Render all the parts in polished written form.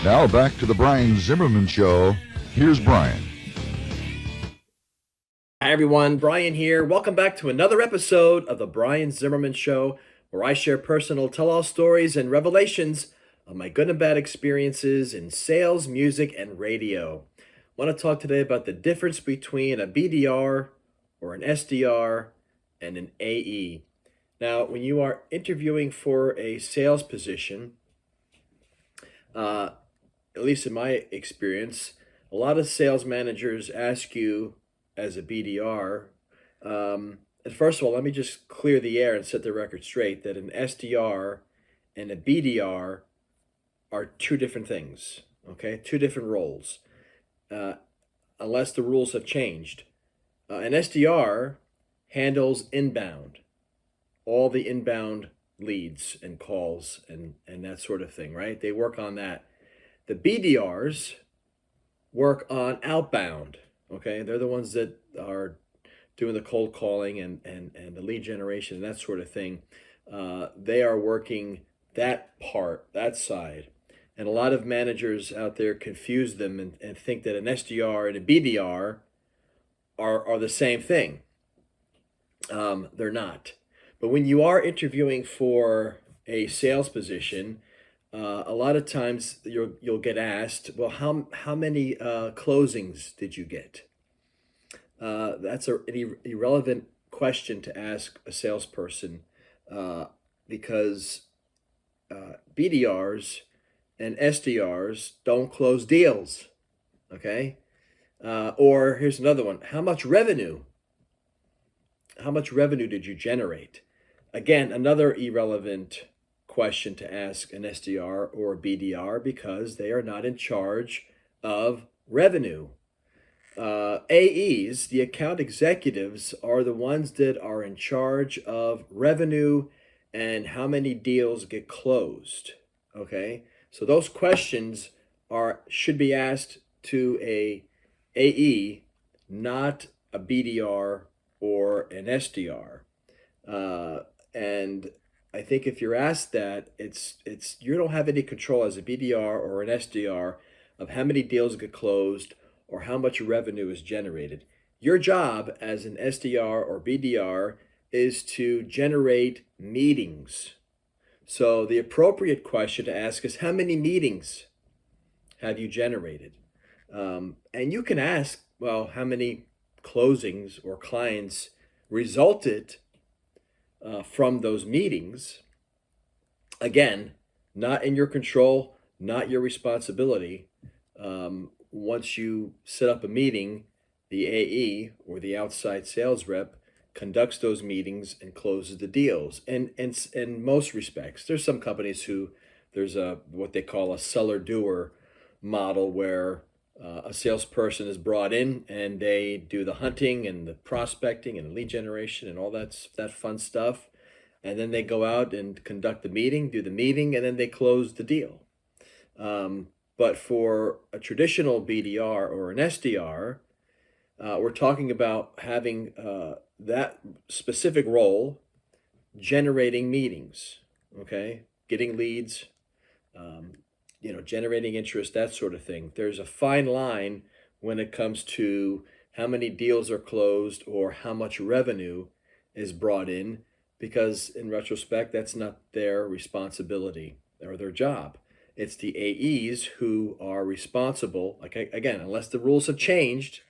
Now back to the Brian Zimmerman Show. Here's Brian. Hi, everyone. Brian here. Welcome back to another episode of the Brian Zimmerman Show, where I share personal tell-all stories and revelations of my good and bad experiences in sales, music, and radio. I want to talk today about the difference between a BDR or an SDR and an AE. Now, when you are interviewing for a sales position, at least in my experience, a lot of sales managers ask you as a BDR. And first of all, let me just clear the air and set the record straight that an SDR and a BDR are two different things, okay? Two different roles, unless the rules have changed. An SDR handles inbound, all the inbound leads and calls and that sort of thing, right? They work on that. The BDRs work on outbound, okay? They're the ones that are doing the cold calling and the lead generation and that sort of thing. They are working that part, that side. And a lot of managers out there confuse them and think that an SDR and a BDR are the same thing. They're not. But when you are interviewing for a sales position, a lot of times you'll get asked, well, how many closings did you get? That's an irrelevant question to ask a salesperson because BDRs and SDRs don't close deals, okay? Or here's another one. How much revenue did you generate? Again, another irrelevant question to ask an SDR or a BDR because they are not in charge of revenue. AEs, the account executives, are the ones that are in charge of revenue and how many deals get closed. Okay, so those questions should be asked to a AE, not a BDR or an SDR. And I think if you're asked that, it's you don't have any control as a BDR or an SDR of how many deals get closed or how much revenue is generated. Your job as an SDR or BDR is to generate meetings. So the appropriate question to ask is, how many meetings have you generated? And you can ask, well, how many closings or clients resulted from those meetings. Again, not in your control, not your responsibility. Once you set up a meeting, the AE or the outside sales rep conducts those meetings and closes the deals. And in most respects, there's some companies there's what they call a seller-doer model where a salesperson is brought in and they do the hunting and the prospecting and the lead generation and all that fun stuff. And then they go out and conduct the meeting, do the meeting, and then they close the deal. But for a traditional BDR or an SDR, we're talking about having that specific role, generating meetings, okay, getting leads, generating interest, that sort of thing. There's a fine line when it comes to how many deals are closed or how much revenue is brought in, because in retrospect, that's not their responsibility or their job. It's the AEs who are responsible. Like, again, unless the rules have changed,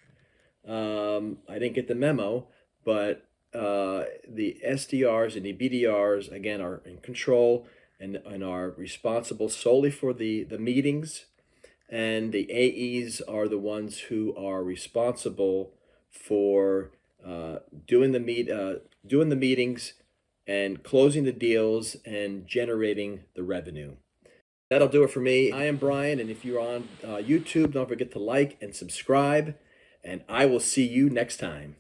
I didn't get the memo, but the SDRs and the BDRs, again, are in control and are responsible solely for the meetings. And the AEs are the ones who are responsible for doing the meetings and closing the deals and generating the revenue. That'll do it for me. I am Brian, and if you're on YouTube, don't forget to like and subscribe, and I will see you next time.